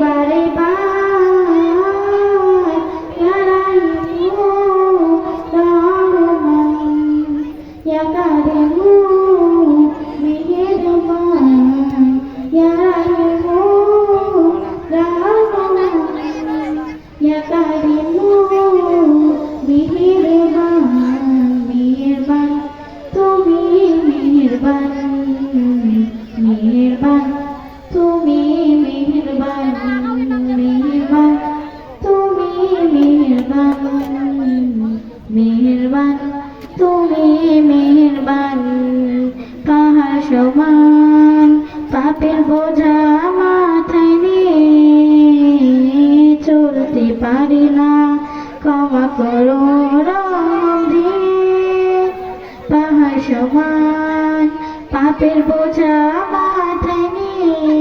বারে বার ইয়া রাহিমু রহমান ইয়া কারিমু মেহেরবান ইয়া রাহিমু রহমান ইয়া কারিমু মেহেরবান মেহেরবান তুমি মেহেরবান মেহেরবান তুমি মেহেরবান মেহেরবান তুমি মেহেরবান মেহেরবান তুমি মেহেরবান পাহাড় সমান পাপের বোঝা মাথায় নিয়ে চলতে পারি না ক্ষমা করো রহম দিয়ে পাহাড় সমান পাপের বোঝা মাথায় নিয়ে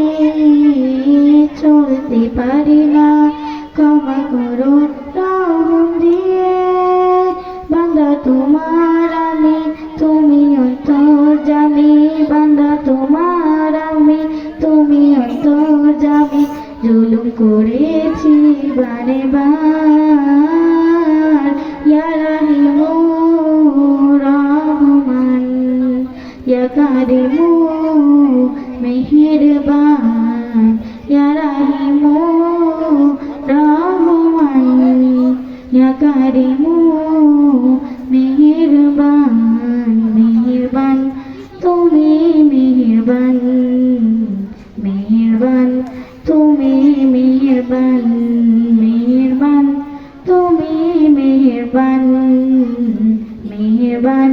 চলতে পারি না ক্ষমা করো রহম দিয়ে বান্দা তোমার আমি তুমি অন্তর্যামী বান্দা তোমার আমি তুমি অন্তর্যামী জুলুম করেছি বারে বার ইয়া রাহিমু রহমান ইয়া কারিমু মেহেরবান ইয়া রাহিমু রহমান ইয়া কারিমু মেহেরবান মেহেরবান তুমি মেহেরবান মেহেরবান তুমি মেহেরবান মেহেরবান তুমি মেহেরবান মেহেরবান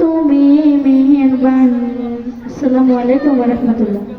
তুমি মেহেরবান। আসসালামু আলাইকুম ওয়া রাহমাতুল্লাহ।